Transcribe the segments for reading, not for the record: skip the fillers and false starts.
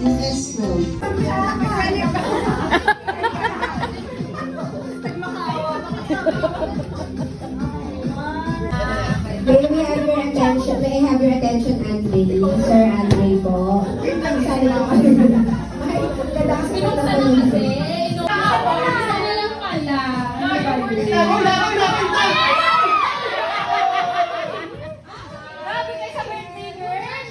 SS Club. May I have your attention? May I have your attention, Andre? Sir Andre po. Sali ko kayo. Ay, kadakas ko na naman. Sana lang pala. Grabe kayo sa birthday girl.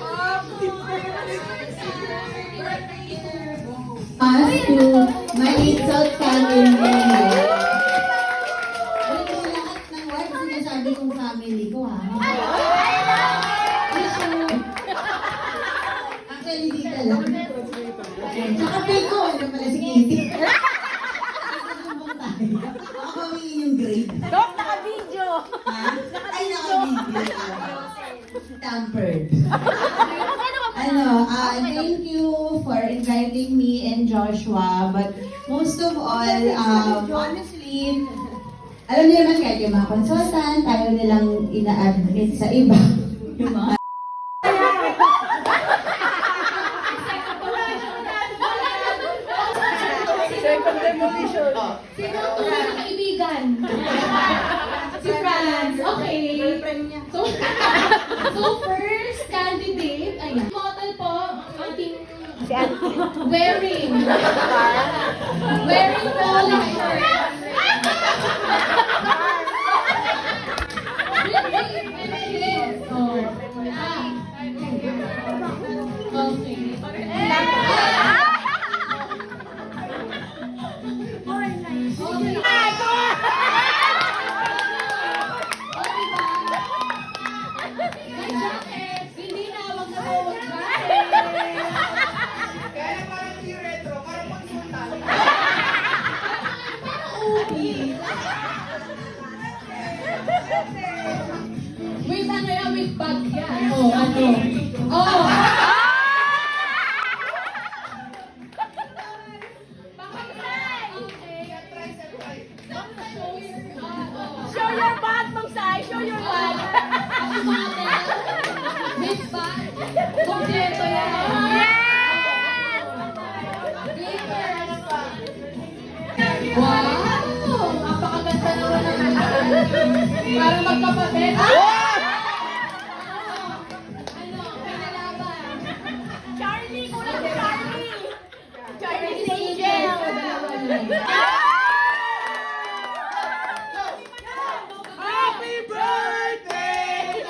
Pass to my little family. Ito lahat ng wife, sinasabi kong family ko, ha? Actually, di ka lang. Tsaka feel ko, ano pala si Kitty. Ako pamingin yung grade. Dok, naka-video. Ha? Ay, naka-video. Tampered. Thank you for inviting me and Joshua. But most of all, honestly, alam niyo naman kahit yung mga consultant, tayo nilang ina-admit sa iba. Yung mga Second demolition. Sino ang tunay na kaibigan? Si Franz. Okay. So first candidate, ayan. Model po, ang ating wearing polo shirt. Hindi na, wag na po, wag na. Kaya parang hindi retro, parang pagsuntan. With ano yan, with bag yan. Oh, ano? Oh! Show your bag, Ma'am Sai. Show your bag. Ako model. With bag. Kompleto yan. Glitter. Wow! Napakaganda naman ng parang magkapatid. Ano? Pinalaban. Charlie! Kulang si Charlie! Charlie si Angel! Happy birthday!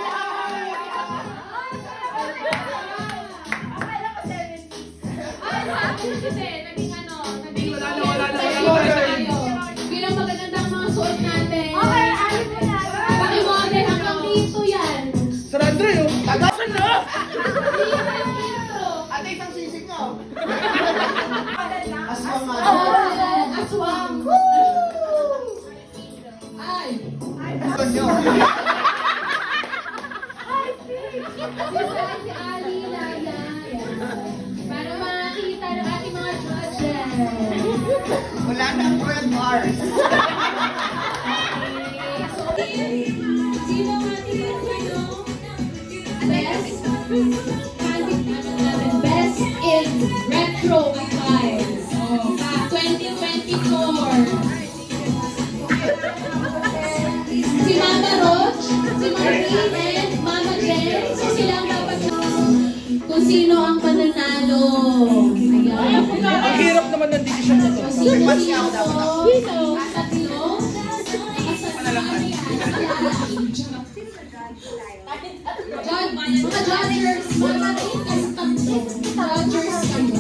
Bilang magagandang mga suot natin. Okay, ayos mo na. Pakimodel hanggang dito yan. Sir Andre, oh! Tagasan na! Dito. Ate, isang sisig nyo! Aswang nga. Aswang. Ay. Aswang nyo. Si Ali Laya. Para makita ng ating mga judges. Wala nang red bars. Sino ang ating Best in Retro Attires 2024. Si Mama Roach, si Martin, and Mama Jen. So silang dapat kung sino ang pananalo. Ayan. Ang hirap naman ng decision na to. Sino ang tatlo? Mga Dodgers, mga Dodgers kami.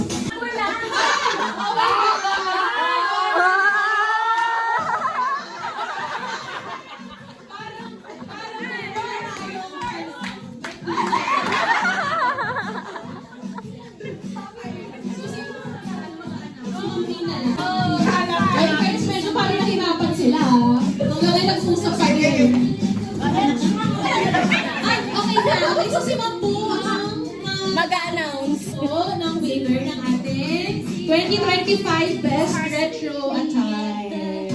Guys, medyo parang nahirapan sila. Hanggang nag-usap kayo. Ay, okay na. Okay, so si Mambu ang mag-a-announce ng winner ng ating 2025 Best Retro Attire.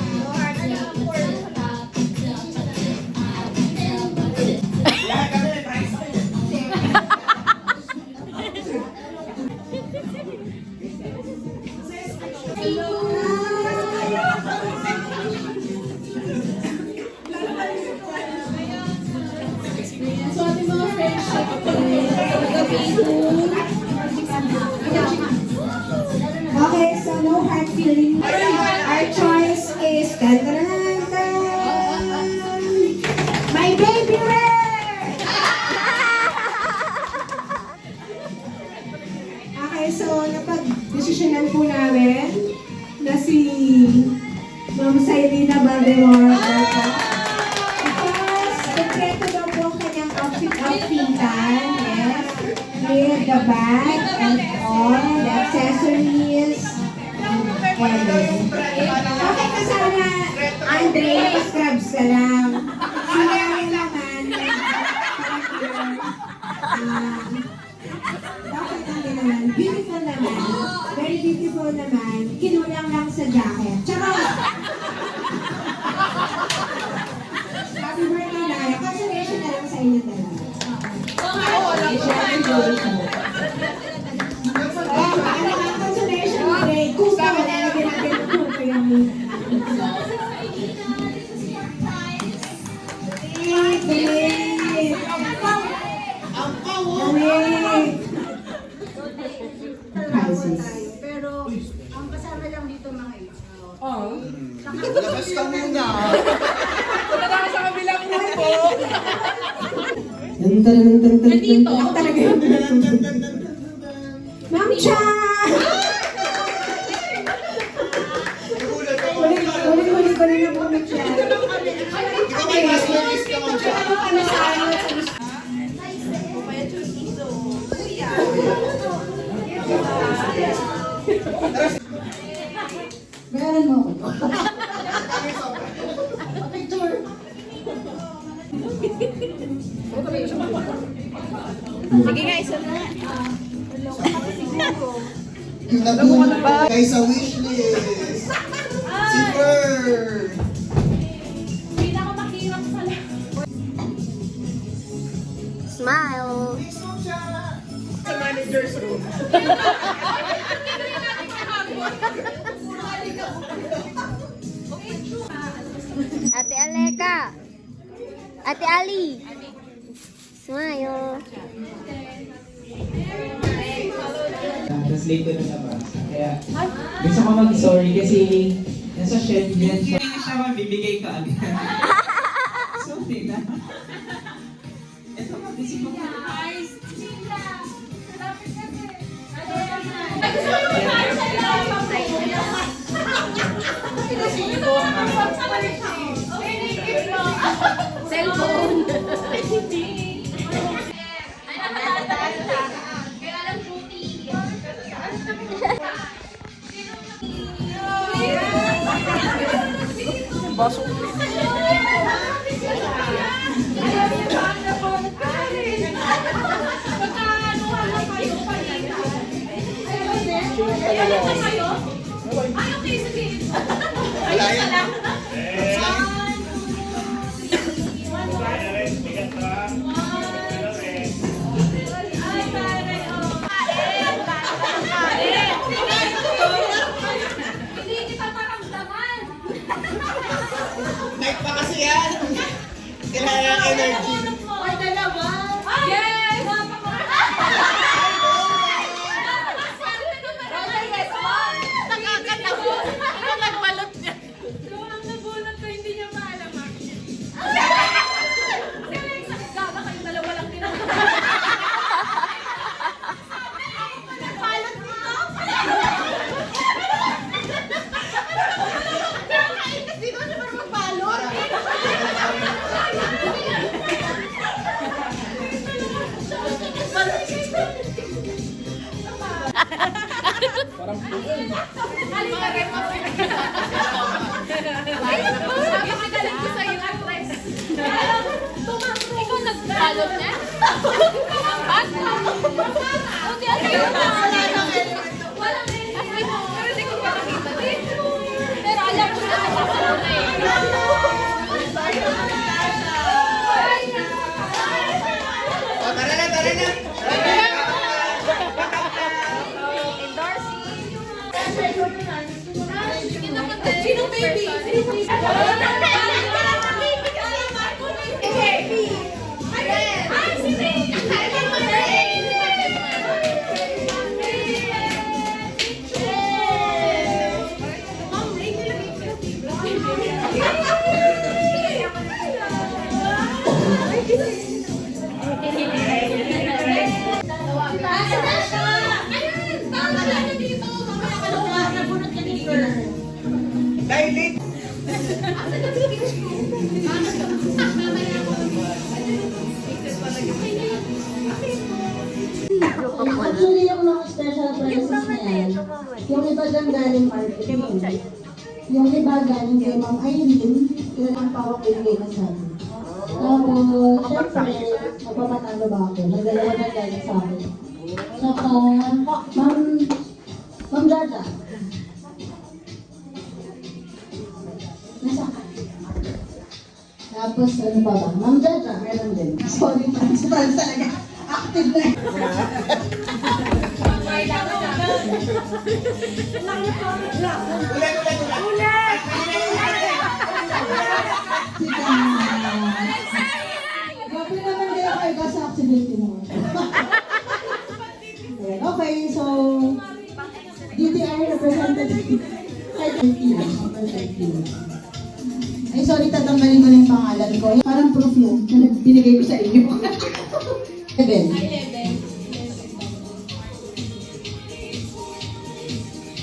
Okay, so no hard feelings. Our choice is my baby Rare! Okay, so napag-desisyonan po namin na si Ma'am Sailina Baldeor po. Because kompleto daw po ang kanyang outfitan, yes. With the bag and all, the accessories, and okay ka sana, Andre, pa-scrubs ka lang. Sinabi naman, bakit hindi naman, beautiful naman, very beautiful naman, kinulang lang sa jacket. Charot! Happy birthday, Naya. Consolation na lang sa inyo talaga. Consolation break. Kung sa wala na ginagawa ko yung Pero ang kasama lang dito mga ito. Labas ka muna. Punta na sa kabilang grupo. Nandito. Ako talaga yun. Ma'am Cha! Huli ko rin na po, Ma'am Cha. Ikaw may masterpiece ka man siya. Ano sa ano? Bayaran mo ako. Sige nga, isa na. Yung nag-boom kay sa wishlist. Si Fer. Pinakamahirap sa lahat. Smile! Sa manager's room. Ate Aleka! Ate Ali! Smile! Translate ko na nabasa. Kaya gusto ko mag-sorry kasi nasa shelf yan. So, hindi siya mabibigay ka agad. Sorry na. Ito mag-isip ko. Cellphone. Wala yan. Night pa kasi yan. Kailangan ng energy. Yes! Nakakatawa. Ano nagbalot niya? So, ang nabunot ko, hindi niya maalam. Gaga kayong dalawa lang din. Balot dito? Nakakainis dito siya para magbalot. Napakagaling ko sa'yo, actress. Ikaw nagbalot niya? Buti ang sa'yo na. Walang actress mo. Pero hindi ko pa nakita. Pero alam ko na nakapalo na eh. O, tara na, tara na. Sino baby? Sino baby? Baby! Ay, si baby! Actually, yung mga special prices na yan, yung iba dyan galing marketing. Yung iba galing kay Ma'am Irene, yun ang pawapinigay na sa akin. Tapos, syempre, magpapanalo ba ako? Nagdalawa na galing sa akin. Saka, Ma'am Jaja. Nasa ka? Tapos, ano pa ba? Ma'am Jaja, meron din. Sorry, Franz talaga. Active na. Grabe naman kayo kayo ka sa accident mo. Ayan, okay, so DTI representative. Ay, sorry, tatanggalin ko na yung pangalan ko. Parang proof yun na binigay ko sa inyo. 11.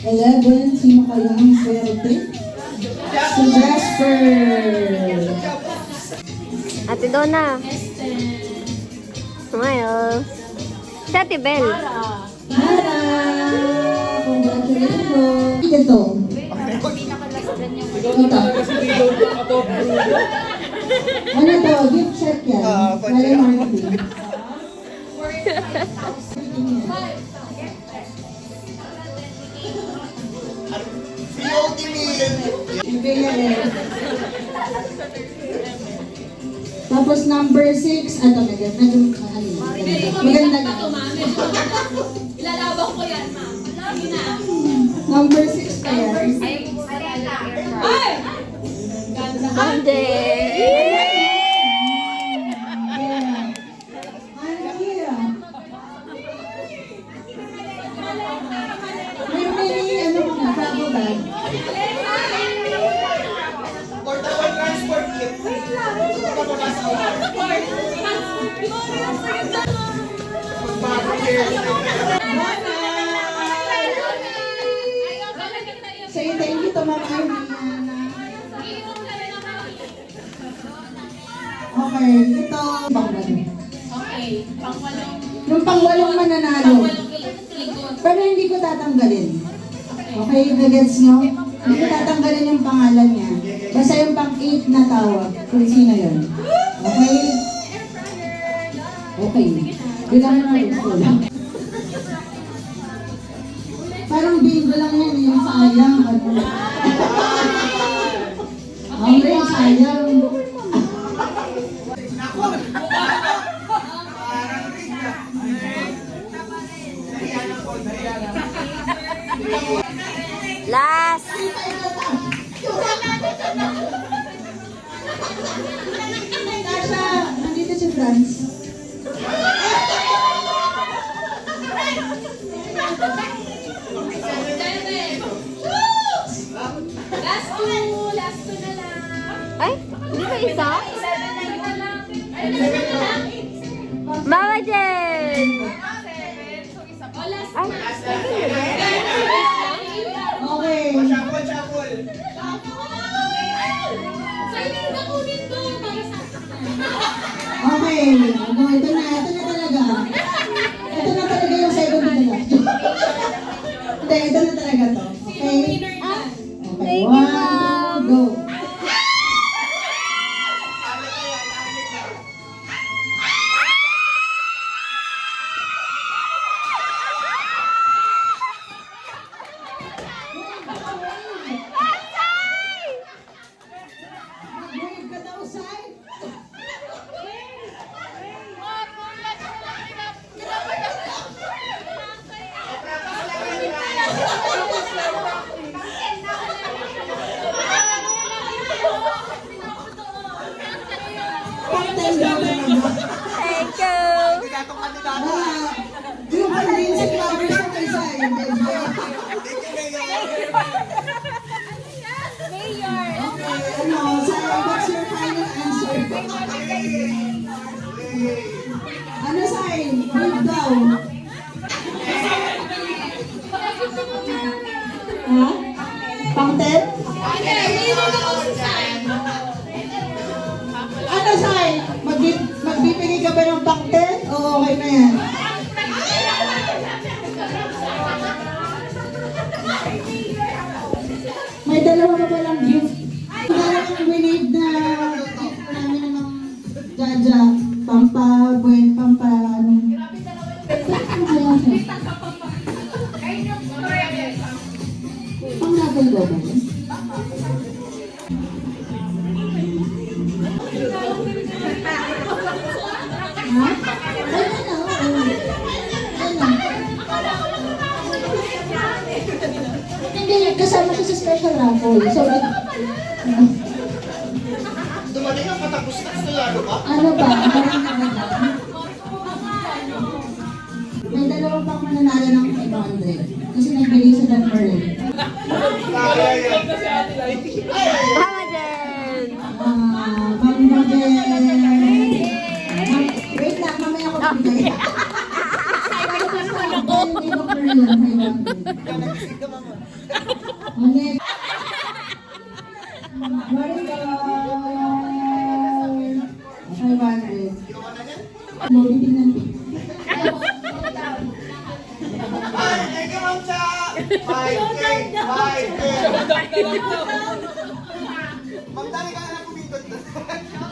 11, sino kaya ang swerte? Si Jasper! Ate Donna. Smile. Si Ate Belle. Mara! Congratulations! Ito. Ito. Ano to? Gift set yan. Mali marketing. POD meal. Tapos number 6, ano medyo maganda na. Ilalabang ko yan, ma'am. Lagi na. Number 6 pa yan. Ay! Ate. May ano ko na, travel bag. Portable transport kit. Ito pa papasawa. Say thank you to Ma'am Irene. Okay, ito pangwalo. Okay, pangwalong Yung pangwalong mananalo. likod. Pero hindi ko tatanggalin. Okay, nagets nyo? Hindi ko tatanggalin yung pangalan niya. Basta yung pang-8 na tawag. Kung sino yun. Okay? Okay. Bilang na gusto lang. Parang bingo lang yan eh. Yung sayang. Okay, sayang. Last. Tasha, nandito si Franz. Last two na lang. Ay, hindi ba isa? Isa na lang. Mama Jen. O, last Ay, Okay. Shuffle, shuffle. Sa'yo na kunin to. Para sa Okay. Ito na talaga. Ito na talaga yung second na lang. Hindi, ito na talaga to. Okay? winner na. Okay, Thank you, 1, Ma'am. 2, go. Wave ka daw, Sai. Pantay daw talaga. thank you. Kandidatong kandidato. Yung convincing powers ko kay Sai. Thank you, Mayor. Ano, Sai, what's your final answer? Ano, Sai? Wave daw. Ha? Pang 10? Okay, winner na ako si Sai. Top 10? Oo, okay na yan. May dalawa pa palang gift. Dalawang winade na gift namin ng Jaja. Pampa, ano. Pang-level go ba yun? Ha? Ayun na, oo. Ayun na. Hindi, kasama siya sa special raffle. So, Dumating ang patapos na sa laro ka? ano ba? May dalawa pang mananalo ng 500. Kasi nagbigay sa number eh. Kaya yan. Mama Jen! Bamba Wait lang, mamaya ko bigay. Ulit. Loading din ng Ay, thank you, Ma'am Cha! 5K! 5K! Ma'am, dali ka na kumindot doon. Sa thank you!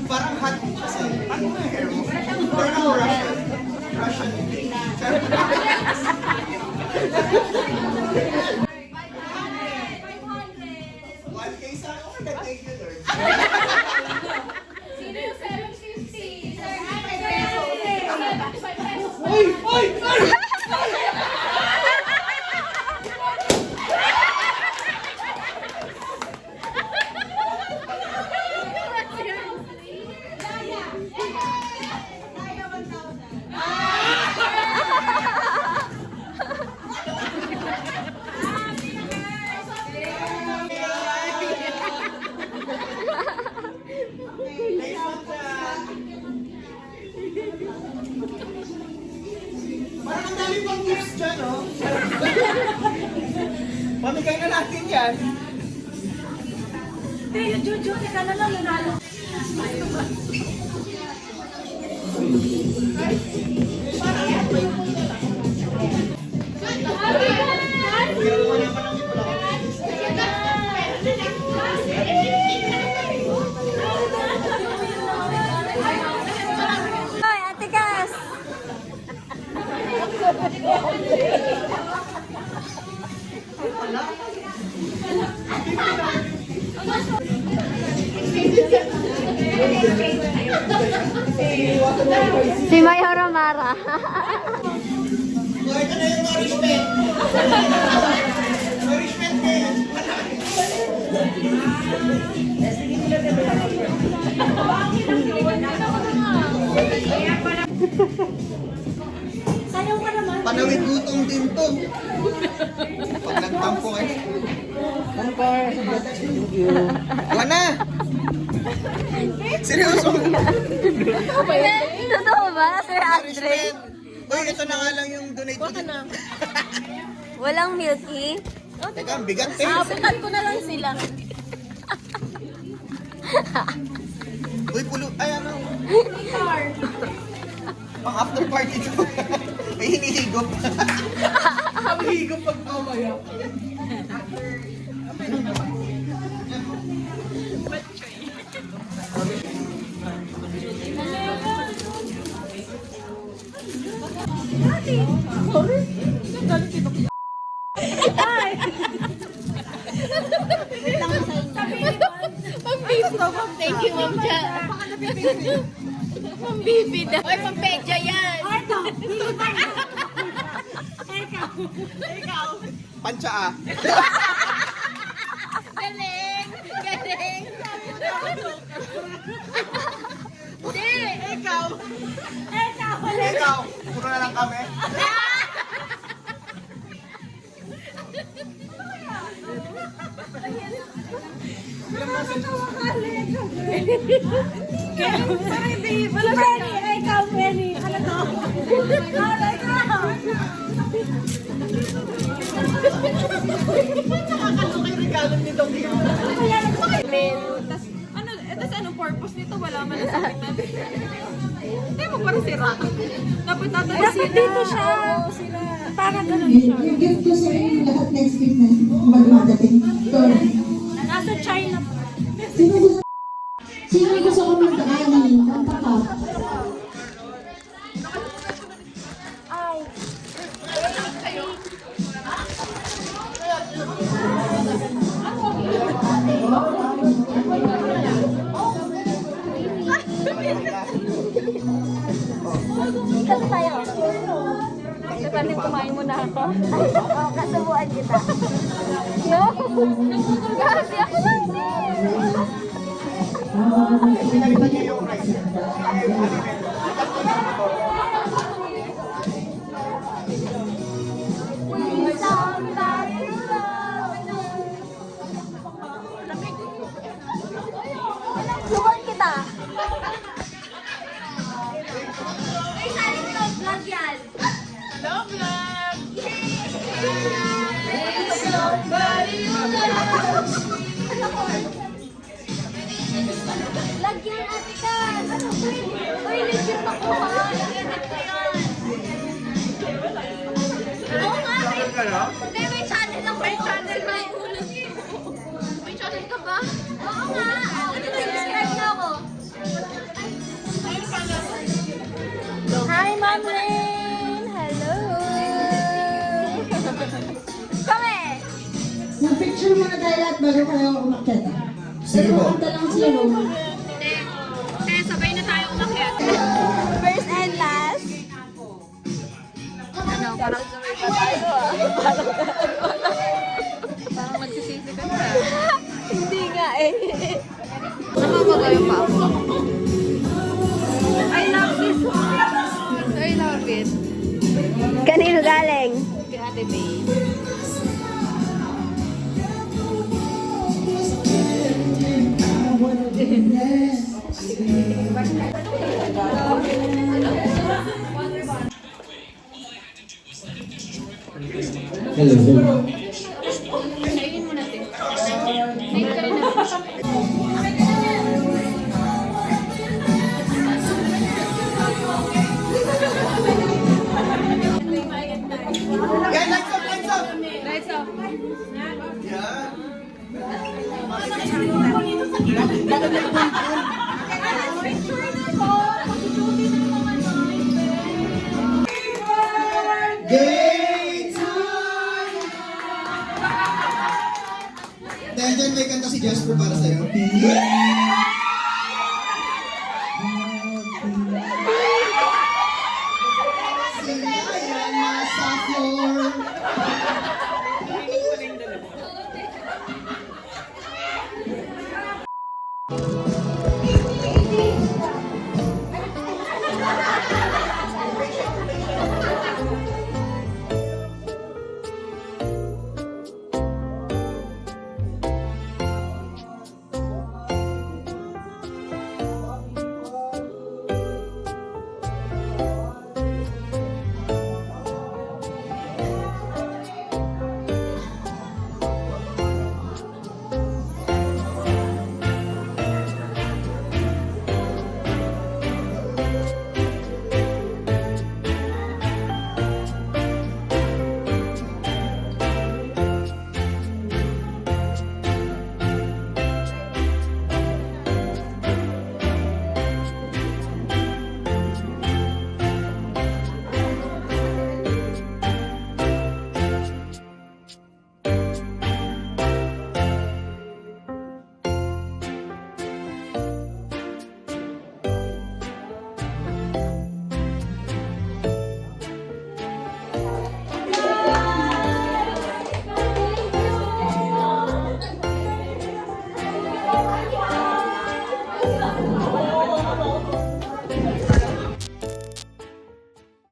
Parang hot kasi. Ano na hair mo? Parang Russian. Russian. 1K sa akin. Okay, thank you, Lord. Sino yung 750? Sir, Uy! Uy! Uy! Parang ang dami pang gifts dyan, oh. Pamigay na natin yan. Hoy, Ate Cas! Si Mayor Romara. Buhay ka na yung nourishment. Nourishment kayo. Panawid gutom din to. Pag nagtampo kayo. Buwan na! Seryoso? Totoo ba, Sir Andre? Nourishment! Uy, ito na nga lang yung donate ko. Walang milky? Teka, ang bigat eh. Abutan ko na lang sila. Uy, pulo. Ay, ano? Pang after party to. May hinihigop. Hinihigop pag mamaya. Thank you, Ma'am Cha. Pambibid. Oy, pampedya yan. Pancha ah. Galing! Galing! Hindi! Ikaw! Ikaw, puro na lang kami. Ikaw, Penny! Ano to? Ilalim ni Doc yun. Tapos anong purpose nito? Wala man ang sakitan. Hindi mo parang sira. Dapat dito siya. Parang ganun siya. Yung gift ko sa inyo lahat next week na magmadating. Nasa China. Sino gusto ko mag-ani? Kanta ka. Kasi tayo. Kasi pwede kumain mo na ako. Oo, kasubuan kita. No? Kasi ako lang din. Pinalitan niya yung rice. Subuan kita. Ay, sali mo ng vlog yan. Lagyan natin ka. Uy, legit ako ha. Edit ko yan. Oo nga. Hindi, may channel ako. May channel ba? May channel ka ba? Oo nga. Subscribe na ako. Hi, Ma'am Lynn! Hello! Kami! Mag-picture muna tayo lahat bago kayo umakyat. Sige po. Kanta lang siya, no? Sabay na tayo umakyat. First and last. Ano, parang sumay pa tayo ah. Parang magsisisi ka na. Hindi nga eh. Nakakagayo pa ako. I love this one. I love it. Kanino galing? Kay Ate Bay. Hello. Kainin mo natin. Kainin ka rin natin. Yan, lights off, lights off! Lights off. Yan. Gay time! Dahil dyan may kanta si Jasper para sa'yo. Sila yan nasa floor.